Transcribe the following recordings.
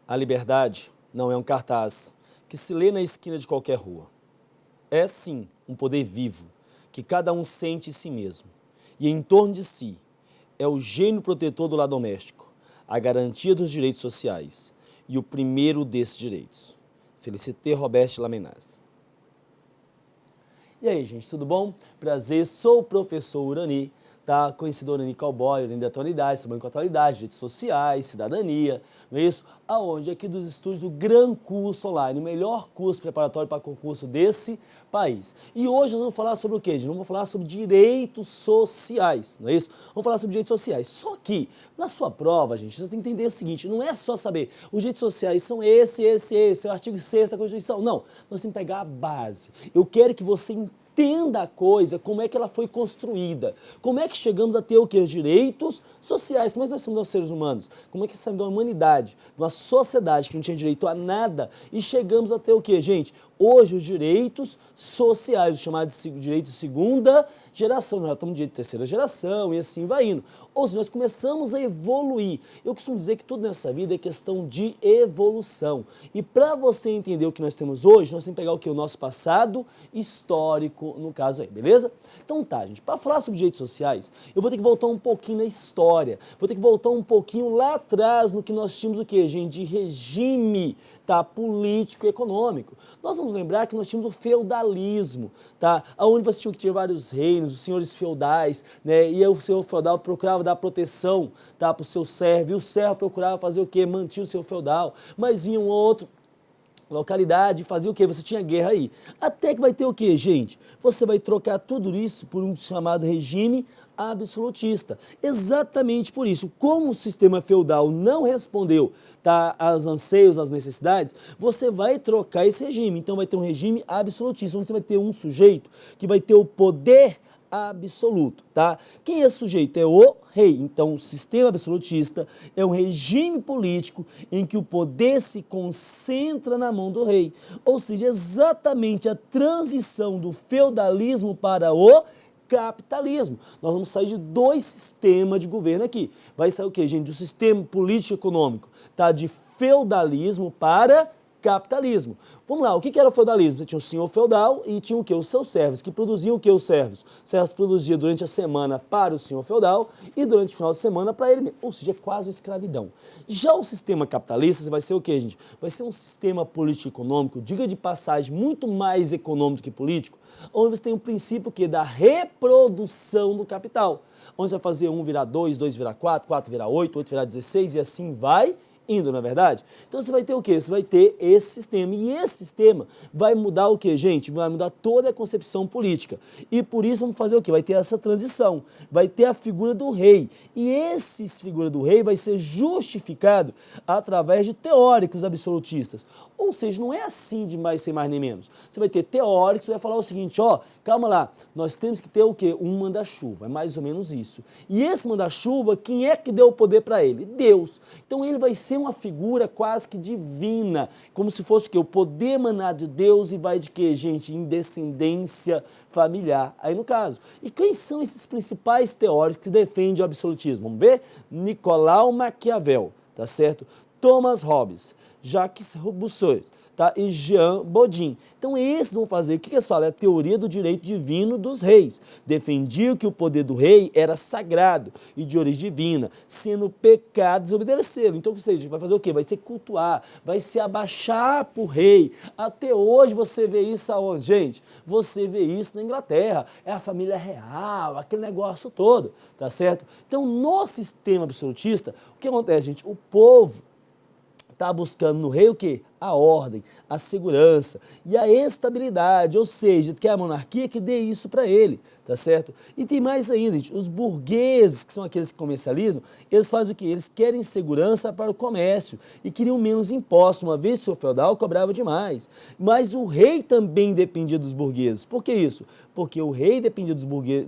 A liberdade não é um cartaz que se lê na esquina de qualquer rua. É sim um poder vivo que cada um sente em si mesmo. E em torno de si é o gênio protetor do lar doméstico, a garantia dos direitos sociais e o primeiro desses direitos. Felicité Robert Lamennais. E aí, gente, tudo bom? Prazer, sou o professor Urani, tá? Conhecido Urani Cowboy, Urani da atualidade, trabalho com atualidade, direitos sociais, cidadania, não é isso? Aonde? Aqui dos estúdios do Gran Curso Online, o melhor curso preparatório para concurso desse país. E hoje nós vamos falar sobre o quê, gente? Vamos falar sobre direitos sociais, não é isso? Vamos falar sobre direitos sociais. Só que, na sua prova, gente, você tem que entender o seguinte, não é só saber os direitos sociais são esse, é o artigo 6º da Constituição. Não, nós temos que pegar a base. Eu quero que você entenda a coisa, como é que ela foi construída, como é que chegamos a ter o quê? Os direitos sociais, como é que nós somos seres humanos, como é que saímos da humanidade, de uma sociedade que não tinha direito a nada e chegamos a ter o quê, gente? Hoje os direitos sociais, os chamados direitos de segunda geração, nós já estamos de direito de terceira geração e assim vai indo. Ou seja, nós começamos a evoluir. Eu costumo dizer que tudo nessa vida é questão de evolução. E para você entender o que nós temos hoje, nós temos que pegar o que? O nosso passado histórico, no caso aí, beleza? Então tá, gente, para falar sobre direitos sociais, eu vou ter que voltar um pouquinho na história, vou ter que voltar um pouquinho lá atrás no que nós tínhamos o quê, gente? De regime, tá? Político e econômico. Nós vamos lembrar que nós tínhamos o feudalismo, tá? Onde você tinha que ter vários reinos, os senhores feudais, né? E aí o senhor feudal procurava dar proteção, tá? Para o seu servo, e o servo procurava fazer o quê? Mantinha o seu feudal, mas vinha um outro localidade, fazia o quê? Você tinha guerra aí. Até que vai ter o quê, gente? Você vai trocar tudo isso por um chamado regime absolutista. Exatamente por isso, como o sistema feudal não respondeu, tá, aos anseios, às necessidades, você vai trocar esse regime. Então vai ter um regime absolutista, onde você vai ter um sujeito que vai ter o poder absoluto, tá? Quem é esse sujeito? É o rei. Então, o sistema absolutista é um regime político em que o poder se concentra na mão do rei. Ou seja, exatamente a transição do feudalismo para o capitalismo. Nós vamos sair de dois sistemas de governo aqui. Vai sair o quê, gente? Do sistema político-econômico, tá? De feudalismo para capitalismo. Vamos lá, o que era o feudalismo? Você tinha o senhor feudal e tinha o quê? Os seus servos, que produziam o quê? Os servos. Os servos produziam durante a semana para o senhor feudal e durante o final de semana para ele mesmo. Ou seja, é quase uma escravidão. Já o sistema capitalista vai ser o quê, gente? Vai ser um sistema político-econômico, diga de passagem, muito mais econômico do que político, onde você tem o princípio que da reprodução do capital. Onde você vai fazer 1 virar 2, 2 virar 4, 4 virar 8, 8 virar 16 e assim vai indo, não é verdade? Então você vai ter o quê? Você vai ter esse sistema. E esse sistema vai mudar o quê, gente? Vai mudar toda a concepção política. E por isso vamos fazer o quê? Vai ter essa transição. Vai ter a figura do rei. E essa figura do rei vai ser justificado através de teóricos absolutistas. Ou seja, não é assim de mais sem mais nem menos. Você vai ter teóricos que vai falar o seguinte, ó, calma lá, nós temos que ter o quê? Um manda-chuva, é mais ou menos isso. E esse manda-chuva, quem é que deu o poder para ele? Deus. Então ele vai ser uma figura quase que divina, como se fosse o quê? O poder emanado de Deus e vai de quê, gente? Em descendência familiar, aí no caso. E quem são esses principais teóricos que defendem o absolutismo? Vamos ver? Nicolau Maquiavel, tá certo? Thomas Hobbes, Jacques Rousseau, tá? E Jean Bodin. Então esses vão fazer, o que eles falam? É a teoria do direito divino dos reis. Defendiam que o poder do rei era sagrado e de origem divina, sendo pecado desobedecê-lo. Então, ou seja, vai fazer o quê? Vai se cultuar, vai se abaixar para o rei. Até hoje você vê isso aonde, gente? Você vê isso na Inglaterra, é a família real, aquele negócio todo, tá certo? Então, no sistema absolutista, o que acontece, gente? O povo está buscando no rei o quê? A ordem, a segurança e a estabilidade, ou seja, que é a monarquia que dê isso para ele, tá certo? E tem mais ainda, gente, os burgueses, que são aqueles que comercializam, eles fazem o quê? Eles querem segurança para o comércio e queriam menos impostos, uma vez que o feudal cobrava demais. Mas o rei também dependia dos burgueses. Por que isso? Porque o rei dependia do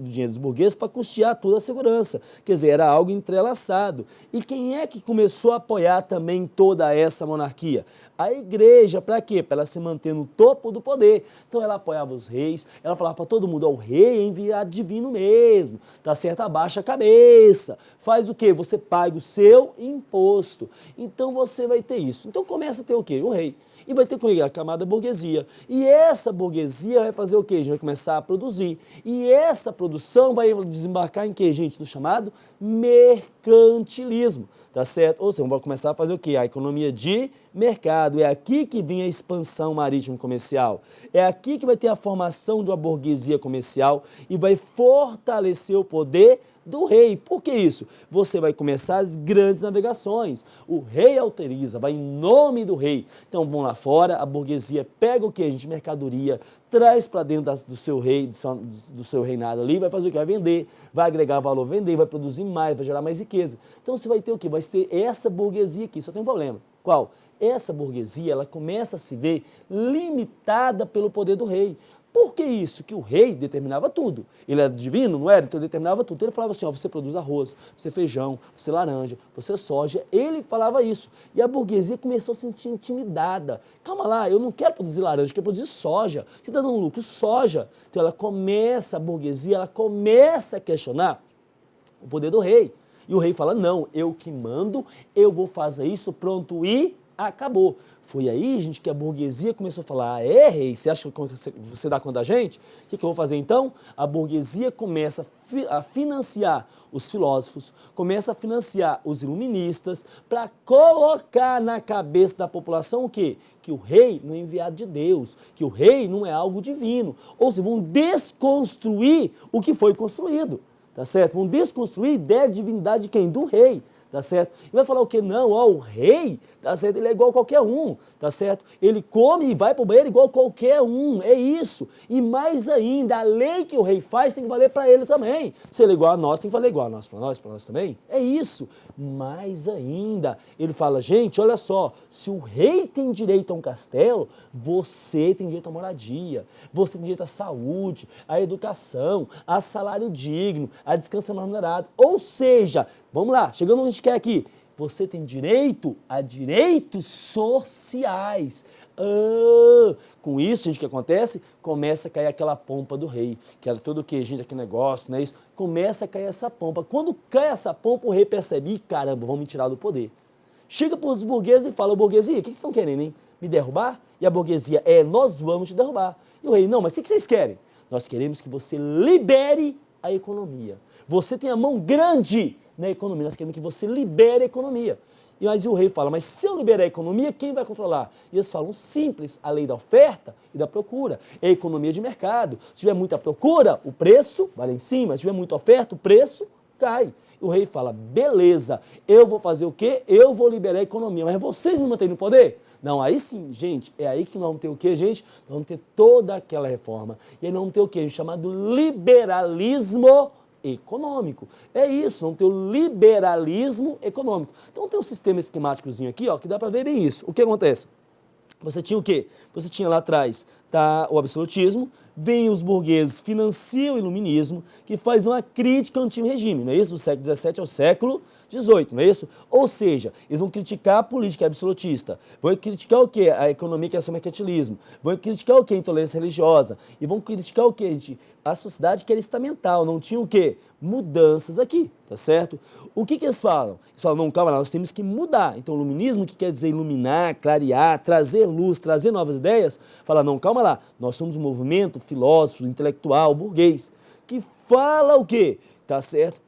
dinheiro dos burgueses para custear toda a segurança, quer dizer, era algo entrelaçado. E quem é que começou a apoiar também toda essa monarquia? A igreja. Para quê? Para ela se manter no topo do poder. Então ela apoiava os reis, ela falava para todo mundo, ó, o rei é enviado divino mesmo, tá certo? Abaixa a cabeça. Faz o quê? Você paga o seu imposto. Então você vai ter isso. Então começa a ter o quê? O rei. E vai ter a camada burguesia. E essa burguesia vai fazer o quê? A gente vai começar a produzir. E essa produção vai desembarcar em quê, gente? No chamado mercantilismo, tá certo? Ou seja, vai começar a fazer o quê? A economia de mercado. É aqui que vem a expansão marítimo-comercial. É aqui que vai ter a formação de uma burguesia comercial e vai fortalecer o poder do rei. Por que isso? Você vai começar as grandes navegações. O rei autoriza, vai em nome do rei. Então vão lá fora, a burguesia pega o que, gente? Mercadoria, traz para dentro do seu rei, do seu reinado ali, vai fazer o que? Vai vender, vai agregar valor, vender, vai produzir mais, vai gerar mais riqueza. Então você vai ter o que? Vai ter essa burguesia aqui, só tem um problema. Qual? Essa burguesia, ela começa a se ver limitada pelo poder do rei. Por que isso? Que o rei determinava tudo. Ele era divino, não era? Então ele determinava tudo. Então ele falava assim, ó, você produz arroz, você feijão, você laranja, você soja. Ele falava isso. E a burguesia começou a se sentir intimidada. Calma lá, eu não quero produzir laranja, eu quero produzir soja. Você está dando lucro, soja. Então ela começa, a burguesia, ela começa a questionar o poder do rei. E o rei fala, não, eu que mando, eu vou fazer isso, pronto, e acabou. Foi aí, gente, que a burguesia começou a falar, rei, você acha que você dá conta da gente? O que eu vou fazer então? A burguesia começa a financiar os filósofos, começa a financiar os iluministas para colocar na cabeça da população o quê? Que o rei não é enviado de Deus, que o rei não é algo divino. Ou seja, vão desconstruir o que foi construído, tá certo? Vão desconstruir a ideia de divindade de quem? Do rei. Tá certo? E vai falar o quê? Não, ó, o rei, tá certo? Ele é igual a qualquer um, tá certo? Ele come e vai pro banheiro igual a qualquer um, é isso. E mais ainda, a lei que o rei faz tem que valer para ele também. Se ele é igual a nós, tem que valer igual a nós, para nós também. É isso. Mais ainda, ele fala, gente, olha só, se o rei tem direito a um castelo, você tem direito à moradia, você tem direito à saúde, à educação, a salário digno, a descanso remunerado. Ou seja, vamos lá, chegando onde a gente quer aqui. Você tem direito a direitos sociais. Com isso, gente, o que acontece? Começa a cair aquela pompa do rei, que era tudo o que, gente, aquele negócio, não é isso? Começa a cair essa pompa. Quando cai essa pompa, o rei percebe, caramba, vão me tirar do poder. Chega para os burgueses e fala, burguesia, o que vocês estão querendo, hein? Me derrubar? E a burguesia, nós vamos te derrubar. E o rei, não, mas o que vocês querem? Nós queremos que você libere a economia. Você tem a mão grande na economia, nós queremos que você libere a economia. E aí o rei fala, mas se eu liberar a economia, quem vai controlar? E eles falam, simples, a lei da oferta e da procura. É a economia de mercado. Se tiver muita procura, o preço vai lá em cima. Se tiver muita oferta, o preço cai. E o rei fala, beleza, eu vou fazer o quê? Eu vou liberar a economia, mas vocês me mantêm no poder? Não, aí sim, gente, é aí que nós vamos ter o quê, gente? Nós vamos ter toda aquela reforma. E aí nós vamos ter o quê? Chamado liberalismo econômico. É isso, vamos ter o liberalismo econômico. Então tem um sistema esquemáticozinho aqui, ó, que dá para ver bem isso. O que acontece? Você tinha o quê? Você tinha lá atrás, tá, o absolutismo, vem os burgueses, financiam o iluminismo, que faz uma crítica ao antigo regime, não é isso? Do século XVII ao século XVIII, não é isso? Ou seja, eles vão criticar a política absolutista, vão criticar o quê? A economia que é o mercantilismo, vão criticar o quê? A intolerância religiosa, e vão criticar o quê, gente? A sociedade que era estamental, não tinha o quê? Mudanças aqui, tá certo? O que eles falam? Eles falam, não, calma lá, nós temos que mudar. Então, o iluminismo, que quer dizer iluminar, clarear, trazer luz, trazer novas ideias, fala, não, calma lá, nós somos um movimento filósofo, intelectual, burguês, que fala o quê? Tá certo?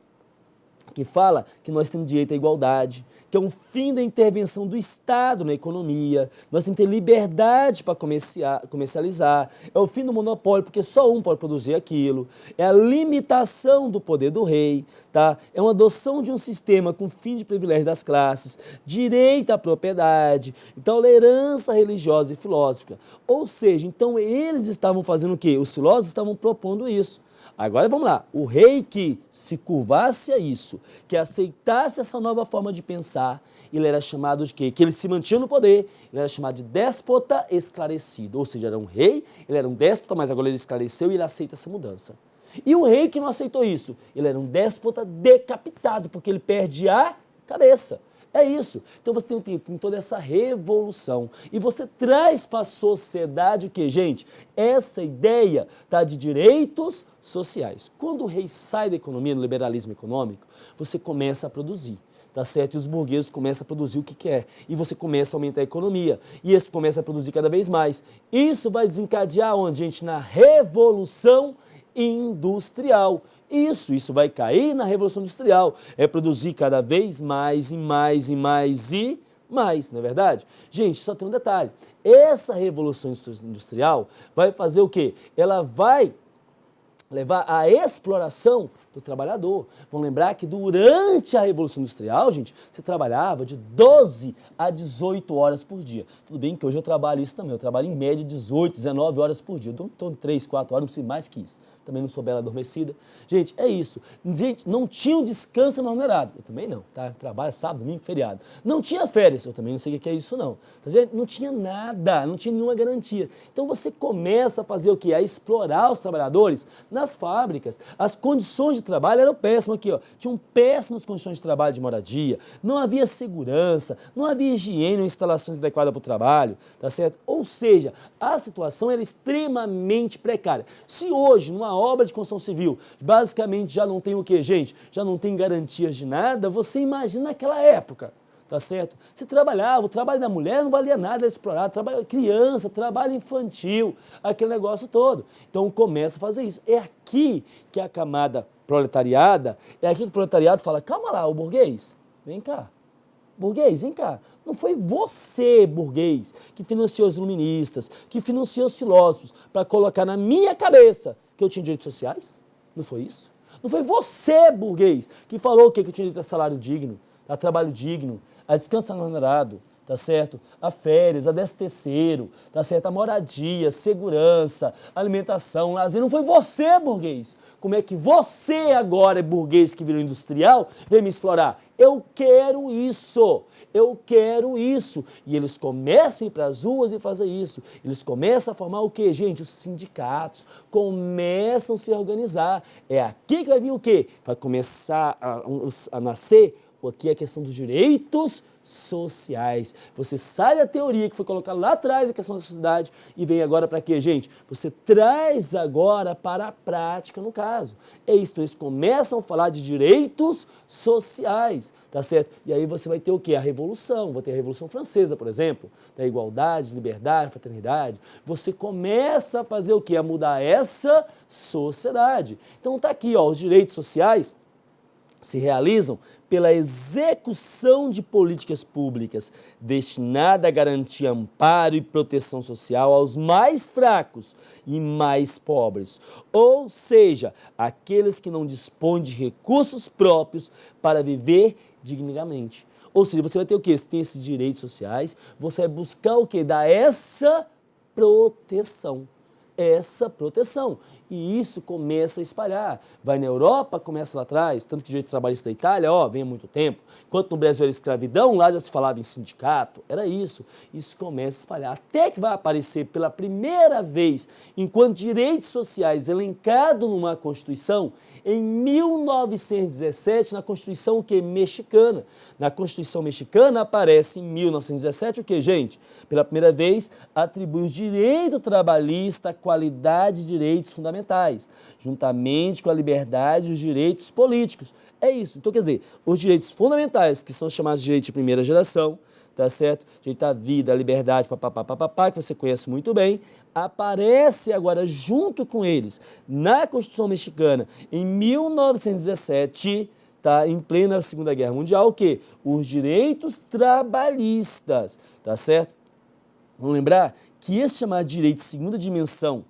Que fala que nós temos direito à igualdade, que é um fim da intervenção do Estado na economia, nós temos que ter liberdade para comercializar, é o fim do monopólio, porque só um pode produzir aquilo, é a limitação do poder do rei, tá? É uma adoção de um sistema com fim de privilégio das classes, direito à propriedade, tolerância religiosa e filosófica. Ou seja, então eles estavam fazendo o quê? Os filósofos estavam propondo isso. Agora vamos lá, o rei que se curvasse a isso, que aceitasse essa nova forma de pensar, ele era chamado de quê? Que ele se mantinha no poder, ele era chamado de déspota esclarecido, ou seja, era um rei, ele era um déspota, mas agora ele esclareceu e ele aceita essa mudança. E o rei que não aceitou isso, ele era um déspota decapitado, porque ele perde a cabeça. É isso. Então você tem toda essa revolução. E você traz para a sociedade o quê, gente? Essa ideia, tá, de direitos sociais. Quando o rei sai da economia, no liberalismo econômico, você começa a produzir. Tá certo? E os burgueses começam a produzir o que quer. E você começa a aumentar a economia. E eles começam a produzir cada vez mais. Isso vai desencadear onde, gente? Na Revolução Industrial. Isso vai cair na Revolução Industrial. É produzir cada vez mais e mais e mais e mais, não é verdade? Gente, só tem um detalhe. Essa Revolução Industrial vai fazer o quê? Ela vai levar à exploração do trabalhador. Vamos lembrar que durante a Revolução Industrial, gente, você trabalhava de 12 a 18 horas por dia. Tudo bem que hoje eu trabalho isso também, eu trabalho em média 18, 19 horas por dia. Eu dou em torno de 3, 4 horas, não sei mais que isso. Também não sou bela adormecida. Gente, é isso. Gente, não tinha um descanso remunerado. Eu também não, tá? Trabalho sábado, domingo, feriado. Não tinha férias. Eu também não sei o que é isso, não. Tá vendo? Não tinha nada, não tinha nenhuma garantia. Então você começa a fazer o quê? A explorar os trabalhadores nas fábricas. As condições de trabalho eram péssimas aqui, ó. Tinham péssimas condições de trabalho, de moradia. Não havia segurança, não havia higiene ou instalações adequadas para o trabalho, tá certo? Ou seja, a situação era extremamente precária. Se hoje, numa obra de construção civil, basicamente já não tem o quê, gente? Já não tem garantias de nada, você imagina naquela época, tá certo? Se trabalhava, o trabalho da mulher não valia nada, era explorado, trabalho criança, trabalho infantil, aquele negócio todo. Então começa a fazer isso. É aqui que a camada proletariada, é aqui que o proletariado fala, calma lá, o burguês, vem cá. Burguês, vem cá. Não foi você, burguês, que financiou os iluministas, que financiou os filósofos para colocar na minha cabeça que eu tinha direitos sociais? Não foi isso? Não foi você, burguês, que falou o quê? Que eu tinha direito a salário digno, a trabalho digno, a descanso remunerado, tá certo? A férias, a 13º, tá certo? A moradia, segurança, alimentação, lazer. Não foi você, burguês. Como é que você agora é burguês que virou industrial, vem me explorar? Eu quero isso. Eu quero isso. E eles começam a ir para as ruas e fazer isso. Eles começam a formar o quê, gente? Os sindicatos começam a se organizar. É aqui que vai vir o quê? Vai começar a nascer aqui a questão dos direitos sociais. Você sai da teoria que foi colocada lá atrás, a questão da sociedade, e vem agora para quê, gente? Você traz agora para a prática, no caso. É isso, eles começam a falar de direitos sociais, tá certo? E aí você vai ter o quê? A Revolução, vai ter a Revolução Francesa, por exemplo, da igualdade, liberdade, fraternidade. Você começa a fazer o quê? A mudar essa sociedade. Então tá aqui, ó, os direitos sociais se realizam pela execução de políticas públicas destinadas a garantir amparo e proteção social aos mais fracos e mais pobres, ou seja, aqueles que não dispõem de recursos próprios para viver dignamente. Ou seja, você vai ter o quê? Você tem esses direitos sociais, você vai buscar o quê? Dar essa proteção. Essa proteção. E isso começa a espalhar. Vai na Europa, começa lá atrás, tanto que o direito trabalhista da Itália, ó, vem há muito tempo. Enquanto no Brasil era escravidão, lá já se falava em sindicato, era isso. Isso começa a espalhar, até que vai aparecer pela primeira vez, enquanto direitos sociais elencado numa Constituição, em 1917, na Constituição o quê? Mexicana. Na Constituição mexicana aparece em 1917 o quê, gente? Pela primeira vez, atribui o direito trabalhista à qualidade de direitos fundamentais, juntamente com a liberdade e os direitos políticos. É isso. Então, quer dizer, os direitos fundamentais, que são chamados de direitos de primeira geração, tá certo? Direito à vida, à liberdade, papapá, que você conhece muito bem, aparece agora junto com eles na Constituição Mexicana em 1917, tá? Em plena Segunda Guerra Mundial, o quê? Os direitos trabalhistas, tá certo? Vamos lembrar que esse chamado direito de segunda dimensão,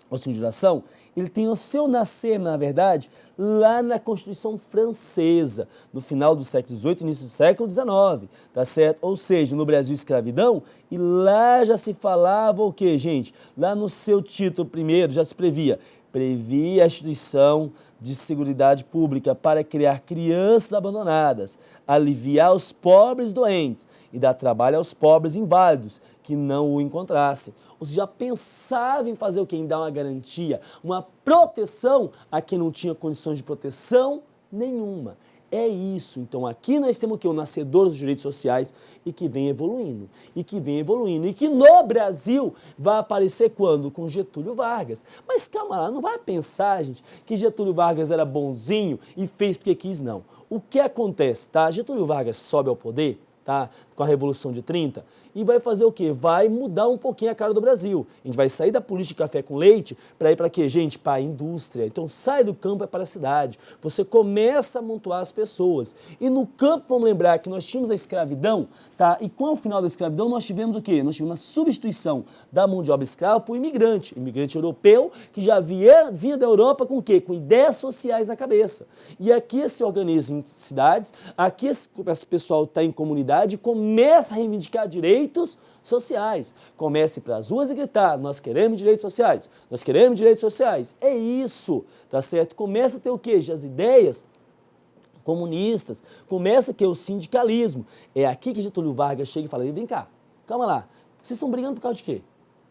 ou segunda geração, ele tem o seu nascer, na verdade, lá na Constituição Francesa, no final do século XVIII, início do século XIX, tá certo? Ou seja, no Brasil, escravidão, e lá já se falava o quê, gente? Lá no seu título primeiro já se previa a instituição de seguridade pública para criar crianças abandonadas, aliviar os pobres doentes e dar trabalho aos pobres inválidos que não o encontrassem. Ou seja, já pensava em fazer o quê? Em dar uma garantia, uma proteção a quem não tinha condições de proteção nenhuma. É isso. Então aqui nós temos o quê? O nascedor dos direitos sociais e que vem evoluindo. E que vem evoluindo. E que no Brasil vai aparecer quando? Com Getúlio Vargas. Mas calma lá, não vai pensar, gente, que Getúlio Vargas era bonzinho e fez porque quis, não. O que acontece, tá? Getúlio Vargas sobe ao poder, tá? Com a Revolução de 30, e vai fazer o quê? Vai mudar um pouquinho a cara do Brasil. A gente vai sair da política de café com leite para ir para quê, gente? Para a indústria. Então sai do campo e para a cidade. Você começa a amontoar as pessoas. E no campo, vamos lembrar que nós tínhamos a escravidão, tá? E com o final da escravidão nós tivemos o quê? Nós tivemos uma substituição da mão de obra escrava por imigrante. Imigrante europeu que já vinha da Europa com o quê? Com ideias sociais na cabeça. E aqui se organiza em cidades, aqui esse pessoal está em comunidade e começa a reivindicar direitos sociais. Comece para as ruas e gritar, nós queremos direitos sociais, nós queremos direitos sociais. É isso, tá certo? Começa a ter o quê? As ideias comunistas, começa a ter o sindicalismo. É aqui que Getúlio Vargas chega e fala, vem cá, calma lá, vocês estão brigando por causa de quê?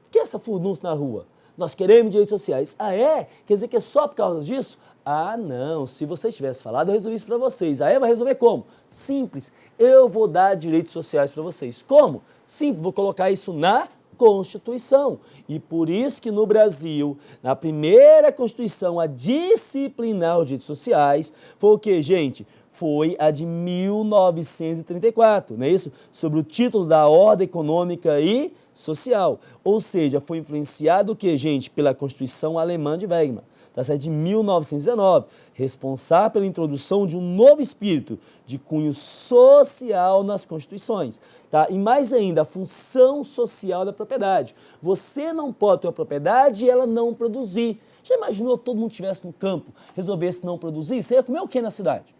Por que essa furdunça na rua? Nós queremos direitos sociais. Ah, é? Quer dizer que é só por causa disso? Ah, não, se vocês tivessem falado, eu resolvi isso para vocês. Aí vai resolver como? Simples, eu vou dar direitos sociais para vocês. Como? Simples, vou colocar isso na Constituição. E por isso que no Brasil, na primeira Constituição a disciplinar os direitos sociais, foi o que, gente? Foi a de 1934, não é isso? Sobre o título da Ordem Econômica e Social. Ou seja, foi influenciado o que, gente? Pela Constituição Alemã de Weimar. Tá certo? De 1919, responsável pela introdução de um novo espírito de cunho social nas constituições. Tá? E mais ainda, a função social da propriedade. Você não pode ter uma propriedade e ela não produzir. Já imaginou todo mundo estivesse no campo, resolvesse não produzir? Você ia comer o que na cidade?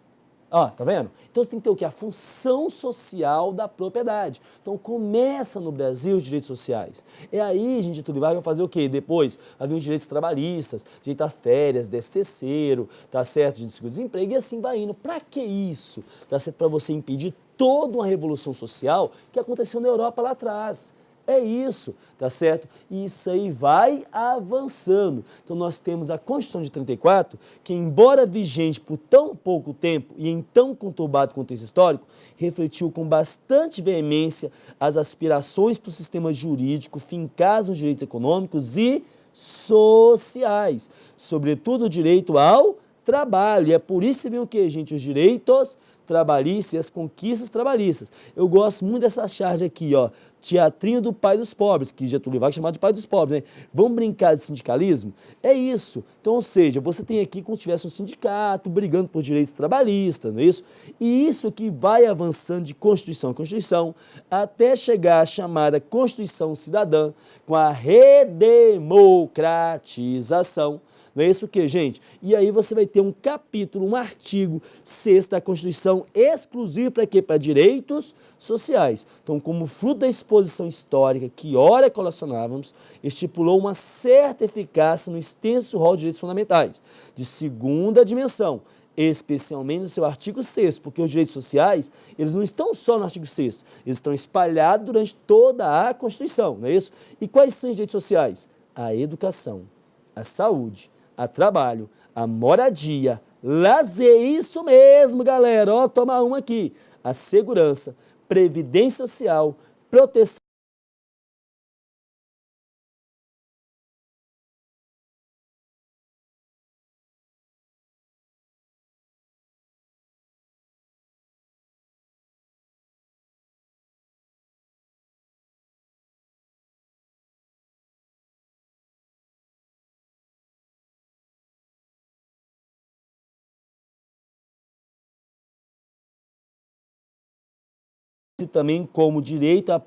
Ó, tá vendo? Então você tem que ter o quê? A função social da propriedade. Então começa no Brasil os direitos sociais. É aí, gente, Getúlio Vargas vai fazer o quê? Depois vai vir os direitos trabalhistas, direito a férias, 13º, tá certo? De seguro-desemprego e assim vai indo. Pra que isso? Tá certo? Para você impedir toda uma revolução social que aconteceu na Europa lá atrás. É isso, tá certo? E isso aí vai avançando. Então nós temos a Constituição de 34, que embora vigente por tão pouco tempo e em tão conturbado contexto histórico, refletiu com bastante veemência as aspirações para o sistema jurídico fincado nos direitos econômicos e sociais, sobretudo o direito ao trabalho. E é por isso que vem o que, gente? Os direitos trabalhistas e as conquistas trabalhistas. Eu gosto muito dessa charge aqui, ó, teatrinho do pai dos pobres, que Getúlio Vargas chamava de pai dos pobres, né? Vamos brincar de sindicalismo? É isso. Então, ou seja, você tem aqui como se tivesse um sindicato brigando por direitos trabalhistas, não é isso? E isso que vai avançando de Constituição a Constituição, até chegar à chamada Constituição Cidadã, com a redemocratização. Não é isso que, gente? E aí você vai ter um capítulo, um artigo 6º da Constituição exclusivo para quê? Para direitos sociais. Então, como fruto da exposição histórica que ora colacionávamos, estipulou uma certa eficácia no extenso rol de direitos fundamentais, de segunda dimensão, especialmente no seu artigo 6º, porque os direitos sociais, eles não estão só no artigo 6º, eles estão espalhados durante toda a Constituição, não é isso? E quais são os direitos sociais? A educação, a saúde, a trabalho, a moradia, lazer, isso mesmo, galera, ó, toma uma aqui, a segurança, previdência social, proteção. Também como direito à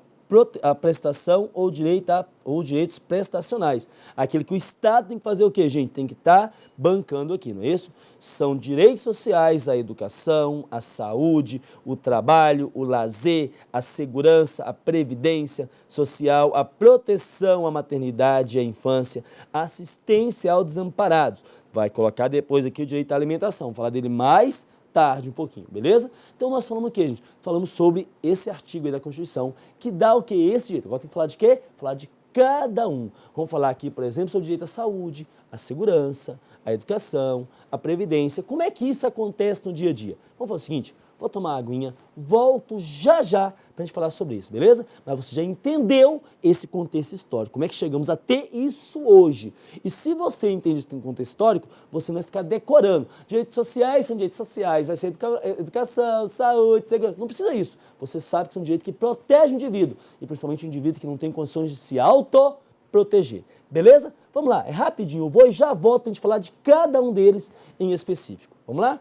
prestação ou direitos prestacionais. Aquele que o Estado tem que fazer o quê, gente? Tem que estar bancando aqui, não é isso? São direitos sociais, a educação, a saúde, o trabalho, o lazer, a segurança, a previdência social, a proteção à maternidade e à infância, a assistência aos desamparados. Vai colocar depois aqui o direito à alimentação, vou falar dele mais tarde um pouquinho, beleza? Então nós falamos o quê, gente? Falamos sobre esse artigo aí da Constituição, que dá o que? Esse direito. Agora tem que falar de quê? Falar de cada um. Vamos falar aqui, por exemplo, sobre o direito à saúde, à segurança, à educação, à previdência. Como é que isso acontece no dia a dia? Vamos fazer o seguinte, vou tomar uma aguinha, volto já já para a gente falar sobre isso, beleza? Mas você já entendeu esse contexto histórico, como é que chegamos a ter isso hoje. E se você entende esse contexto histórico, você não vai ficar decorando. Direitos sociais são direitos sociais, vai ser educação, saúde, segurança. Não precisa isso. Você sabe que são direitos que protegem o indivíduo, e principalmente o indivíduo que não tem condições de se autoproteger. Beleza? Vamos lá, é rapidinho, eu vou e já volto para a gente falar de cada um deles em específico. Vamos lá?